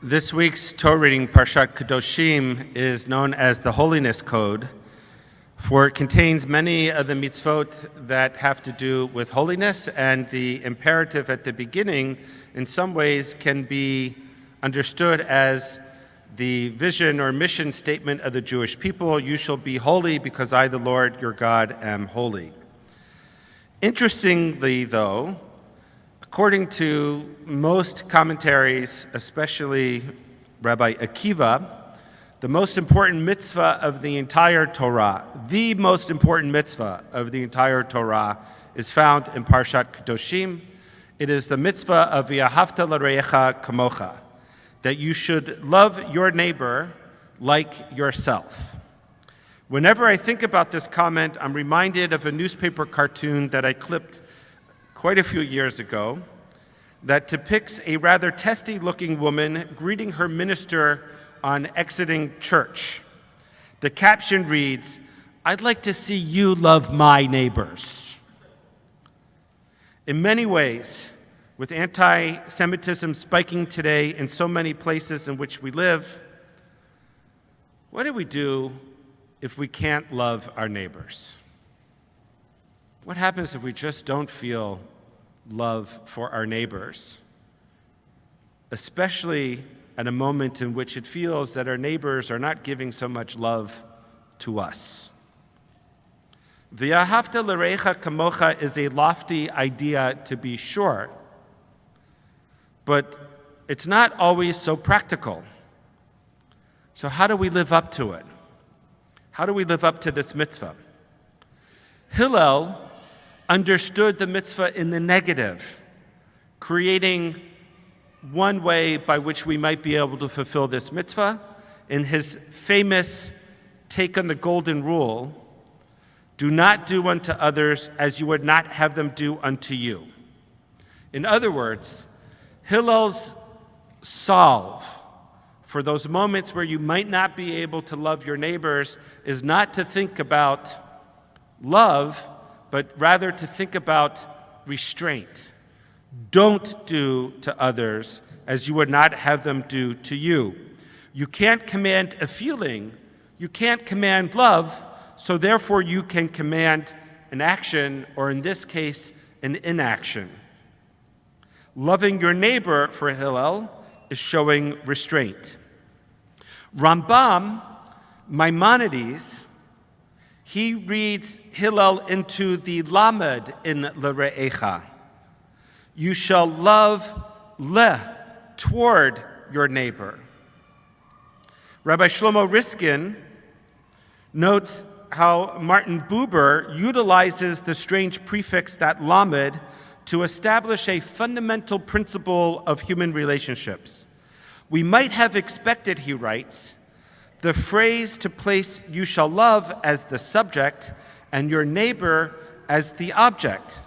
This week's Torah reading, Parshat Kedoshim, is known as the Holiness Code, for it contains many of the mitzvot that have to do with holiness, and the imperative at the beginning, in some ways, can be understood as the vision or mission statement of the Jewish people: you shall be holy because I, the Lord your God, am holy. Interestingly, though, according to most commentaries, especially Rabbi Akiva, the most important mitzvah of the entire Torah, the most important mitzvah of the entire Torah, is found in Parshat Kedoshim. It is the mitzvah of V'ahavta l'reyecha kamocha, that you should love your neighbor like yourself. Whenever I think about this comment, I'm reminded of a newspaper cartoon that I clipped quite a few years ago that depicts a rather testy-looking woman greeting her minister on exiting church. The caption reads, "I'd like to see you love my neighbors." In many ways, with anti-Semitism spiking today in so many places in which we live, what do we do if we can't love our neighbors? What happens if we just don't feel love for our neighbors, especially at a moment in which it feels that our neighbors are not giving so much love to us? V'ahavta l'reyecha kamocha is a lofty idea, to be sure, but it's not always so practical. So how do we live up to it? How do we live up to this mitzvah? Hillel understood the mitzvah in the negative, creating one way by which we might be able to fulfill this mitzvah in his famous take on the golden rule: do not do unto others as you would not have them do unto you. In other words, Hillel's solve for those moments where you might not be able to love your neighbors is not to think about love, but rather to think about restraint. Don't do to others as you would not have them do to you. You can't command a feeling, you can't command love, so therefore you can command an action, or in this case, an inaction. Loving your neighbor, for Hillel, is showing restraint. Rambam, Maimonides, he reads Hillel into the lamed in l're'echa. You shall love toward your neighbor. Rabbi Shlomo Riskin notes how Martin Buber utilizes the strange prefix that lamed to establish a fundamental principle of human relationships. We might have expected, he writes, the phrase to place "you shall love" as the subject and "your neighbor" as the object.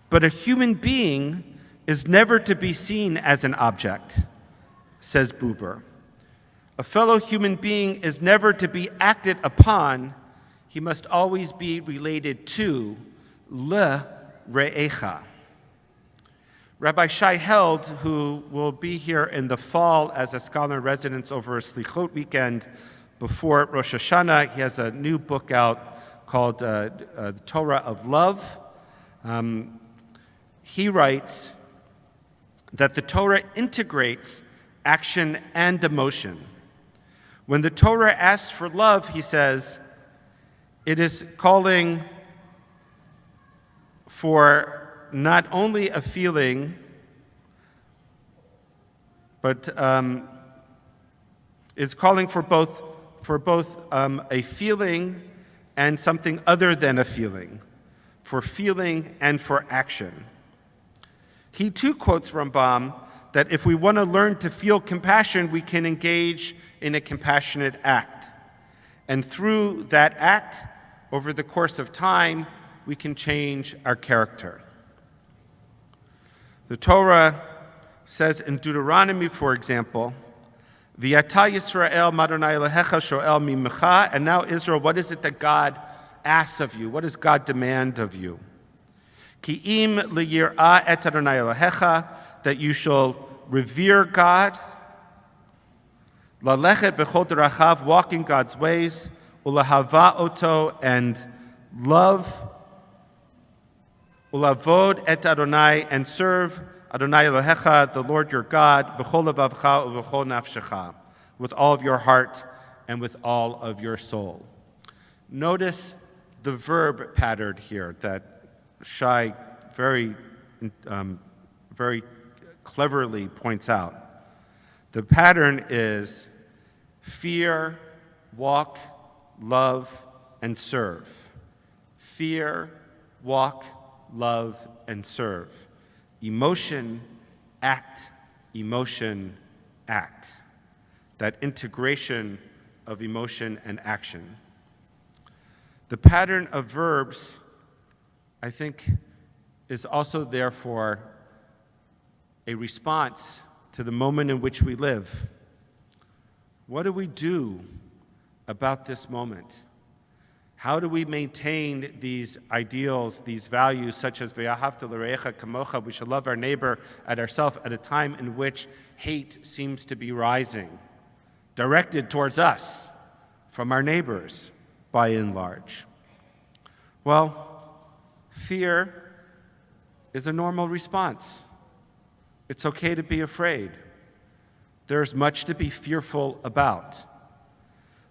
But a human being is never to be seen as an object, says Buber. A fellow human being is never to be acted upon. He must always be related to l're'echa. Rabbi Shai Held, who will be here in the fall as a scholar in residence over a Slichot weekend before Rosh Hashanah, he has a new book out called The Torah of Love. He writes that the Torah integrates action and emotion. When the Torah asks for love, he says, it is calling for not only a feeling, but is calling for both a feeling and something other than a feeling, for feeling and for action. He too quotes Rambam that if we want to learn to feel compassion, we can engage in a compassionate act. And through that act, over the course of time, we can change our character. The Torah says in Deuteronomy, for example, V'yata Yisrael Madonai Elohecha shoel mimecha, and now Israel, what is it that God asks of you? What does God demand of you? Ki im liyir'ah et Adonai Elohecha, that you shall revere God, Lalechet b'chol derachav, walk in God's ways. Ulahava oto, and love. Ulavod et Adonai, and serve Adonai Elohecha, the Lord your God, b'chol levavcha u'b'chol nafshecha, with all of your heart and with all of your soul. Notice the verb pattern here that Shai very cleverly points out. The pattern is fear, walk, love, and serve. Fear, walk, love, and serve. Emotion, act, emotion, act. That integration of emotion and action. The pattern of verbs, I think, is also therefore a response to the moment in which we live. What do we do about this moment? How do we maintain these ideals, these values, such as v'ahavta l're'echa kamocha, we should love our neighbor as ourselves, at a time in which hate seems to be rising, directed towards us from our neighbors, by and large? Well, fear is a normal response. It's okay to be afraid. There's much to be fearful about.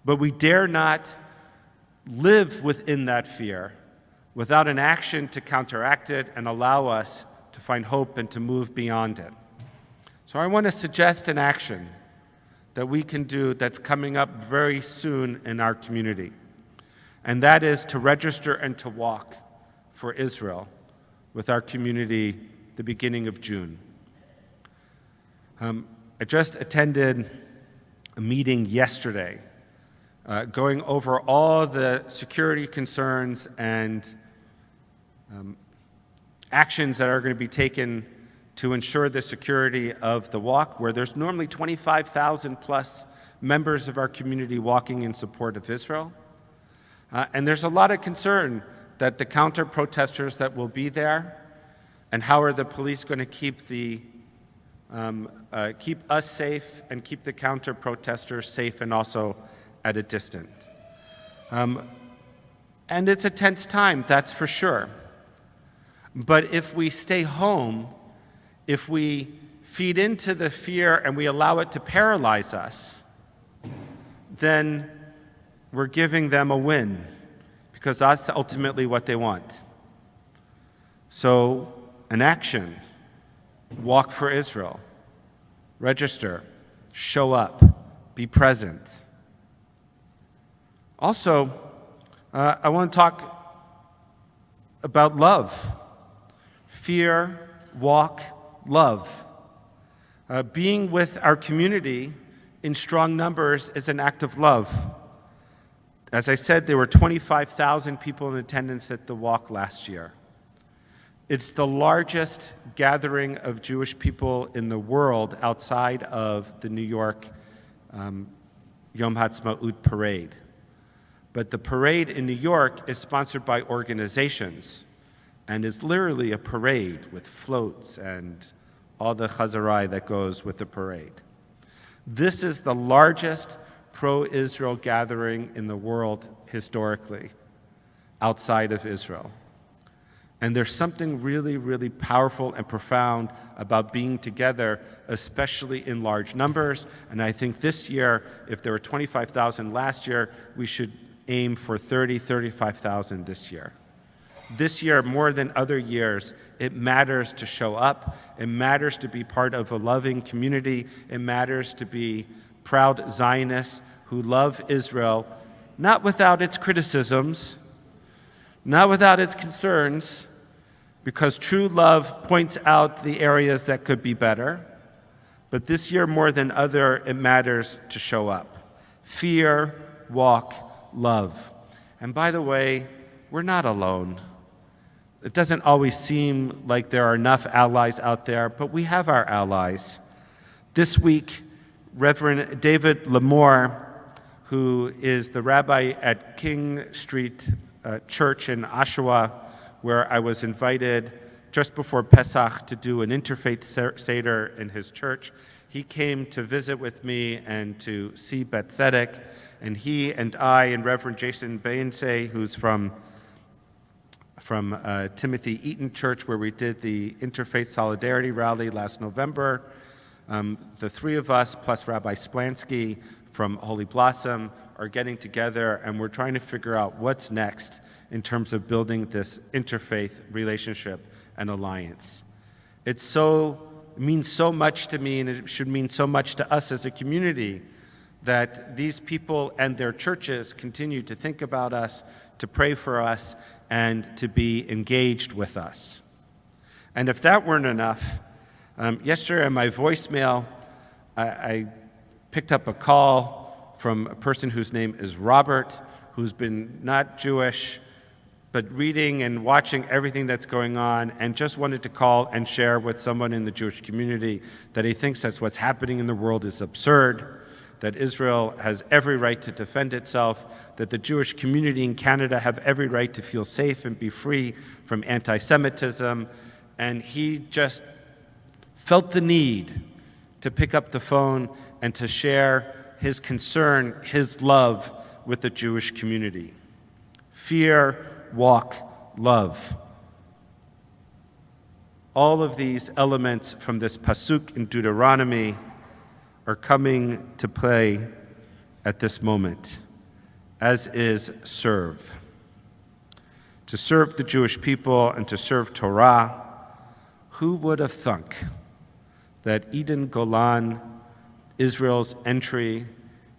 But we dare not live within that fear without an action to counteract it and allow us to find hope and to move beyond it. So I want to suggest an action that we can do that's coming up very soon in our community. And that is to register and to walk for Israel with our community the beginning of June. I just attended a meeting yesterday going over all the security concerns and actions that are going to be taken to ensure the security of the walk, where there's normally 25,000 plus members of our community walking in support of Israel. And there's a lot of concern that the counter-protesters that will be there, and how are the police going to keep us safe and keep the counter-protesters safe and also at a distance. And it's a tense time, that's for sure. But if we stay home, if we feed into the fear and we allow it to paralyze us, then we're giving them a win, because that's ultimately what they want. So, an action: walk for Israel, register, show up, be present. Also, I want to talk about love. Fear, walk, love. Being with our community in strong numbers is an act of love. As I said, there were 25,000 people in attendance at the walk last year. It's the largest gathering of Jewish people in the world outside of the New York Yom Ha'atzmaut parade. But the parade in New York is sponsored by organizations and is literally a parade with floats and all the chazarai that goes with the parade. This is the largest pro-Israel gathering in the world historically, outside of Israel. And there's something really, really powerful and profound about being together, especially in large numbers. And I think this year, if there were 25,000 last year, we should aim for 35,000 this year. This year, more than other years, it matters to show up. It matters to be part of a loving community. It matters to be proud Zionists who love Israel, not without its criticisms, not without its concerns, because true love points out the areas that could be better. But this year, more than other, it matters to show up. Fear, walk, love. And by the way, we're not alone. It doesn't always seem like there are enough allies out there, but we have our allies. This week, Reverend David Lamore, who is the rabbi at King Street Church in Oshawa, where I was invited just before Pesach to do an interfaith Seder in his church, he came to visit with me and to see Beth Tzedec, and he and I and Reverend Jason Bainsay, who's from Timothy Eaton Church, where we did the Interfaith Solidarity Rally last November, the three of us, plus Rabbi Splansky from Holy Blossom, are getting together, and we're trying to figure out what's next in terms of building this interfaith relationship and alliance. It means so much to me, and it should mean so much to us as a community, that these people and their churches continue to think about us, to pray for us, and to be engaged with us. And if that weren't enough, yesterday on my voicemail, I picked up a call from a person whose name is Robert, who's been not Jewish, but reading and watching everything that's going on, and just wanted to call and share with someone in the Jewish community that he thinks that what's happening in the world is absurd, that Israel has every right to defend itself, that the Jewish community in Canada have every right to feel safe and be free from anti-Semitism, and he just felt the need to pick up the phone and to share his concern, his love with the Jewish community. Fear, walk, love. All of these elements from this pasuk in Deuteronomy are coming to play at this moment, as is serve. To serve the Jewish people and to serve Torah. Who would have thunk that Eden Golan, Israel's entry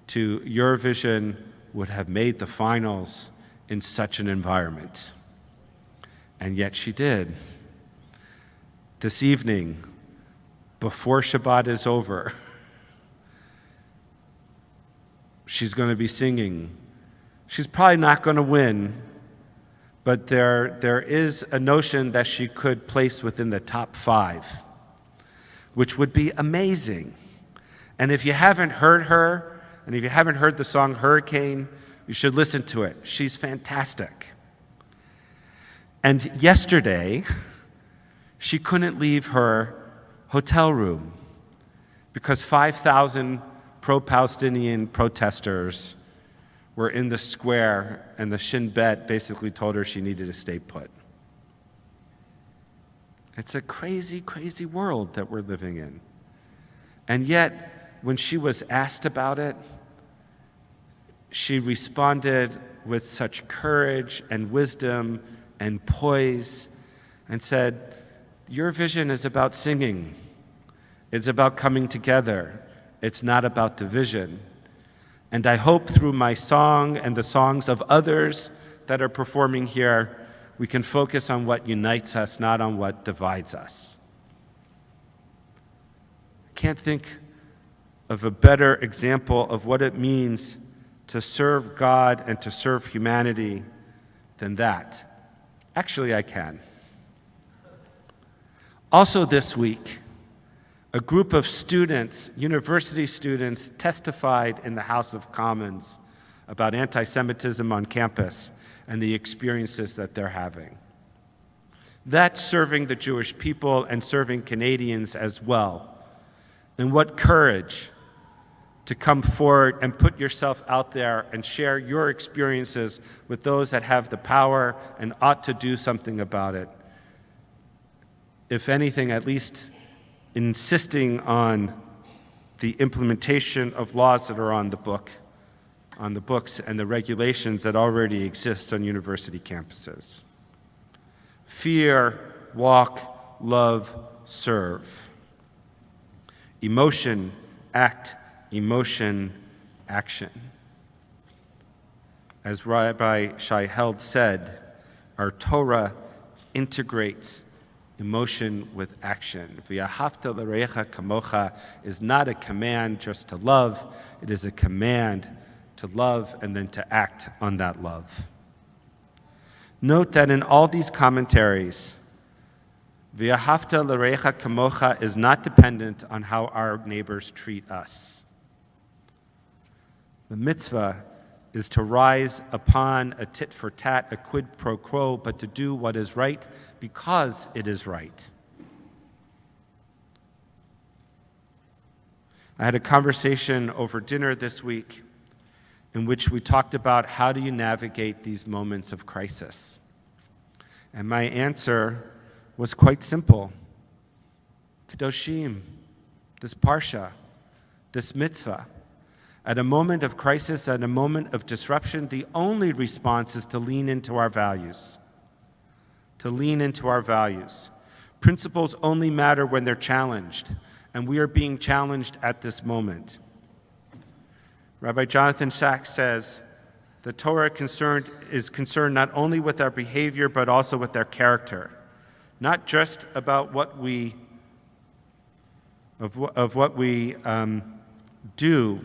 to Eurovision, would have made the finals in such an environment? And yet she did. This evening, before Shabbat is over, she's going to be singing. She's probably not going to win, but there is a notion that she could place within the top 5, which would be amazing. And if you haven't heard her, and if you haven't heard the song Hurricane, you should listen to it. She's fantastic. And yesterday, she couldn't leave her hotel room because 5,000 pro-Palestinian protesters were in the square, and the Shin Bet basically told her she needed to stay put. It's a crazy, crazy world that we're living in. And yet, when she was asked about it, she responded with such courage and wisdom and poise and said, Eurovision is about singing. It's about coming together. It's not about division. And I hope through my song and the songs of others that are performing here, we can focus on what unites us, not on what divides us. I can't think of a better example of what it means to serve God and to serve humanity than that. Actually, I can. Also this week, a group of students, university students, testified in the House of Commons about anti-Semitism on campus and the experiences that they're having. That's serving the Jewish people and serving Canadians as well. And what courage to come forward and put yourself out there and share your experiences with those that have the power and ought to do something about it. If anything, at least insisting on the implementation of laws that are on the books and the regulations that already exist on university campuses. Fear, walk, love, serve. Emotion, act, emotion, action. As Rabbi Shai Held said, our Torah integrates emotion with action. V'yahavta l'recha kamocha is not a command just to love, it is a command to love and then to act on that love. Note that in all these commentaries, v'yahavta l'recha kamocha is not dependent on how our neighbors treat us. The mitzvah is to rise upon a tit for tat, a quid pro quo, but to do what is right because it is right. I had a conversation over dinner this week in which we talked about how do you navigate these moments of crisis. And my answer was quite simple. Kedoshim, this parsha, this mitzvah. At a moment of crisis, at a moment of disruption, the only response is to lean into our values. To lean into our values. Principles only matter when they're challenged, and we are being challenged at this moment. Rabbi Jonathan Sachs says, the Torah is concerned not only with our behavior, but also with our character. Not just about what we do,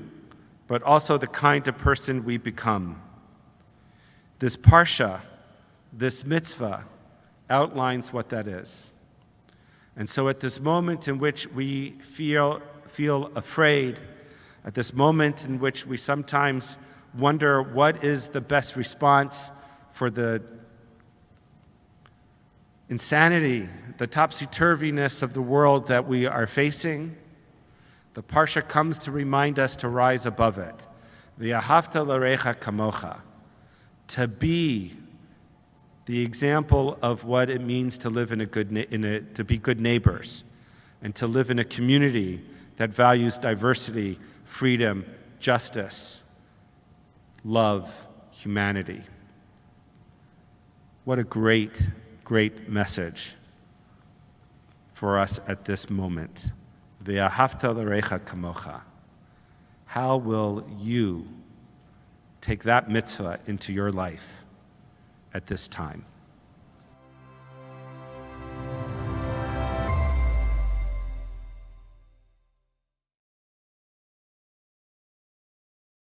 but also the kind of person we become. This parsha, this mitzvah, outlines what that is. And so at this moment in which we feel afraid, at this moment in which we sometimes wonder what is the best response for the insanity, the topsy-turviness of the world that we are facing, the parsha comes to remind us to rise above it. V'ahavta l'recha kamocha, to be the example of what it means to live to be good neighbors, and to live in a community that values diversity, freedom, justice, love, humanity. What a great, great message for us at this moment. Ve'ahavta l'recha kamocha. How will you take that mitzvah into your life at this time?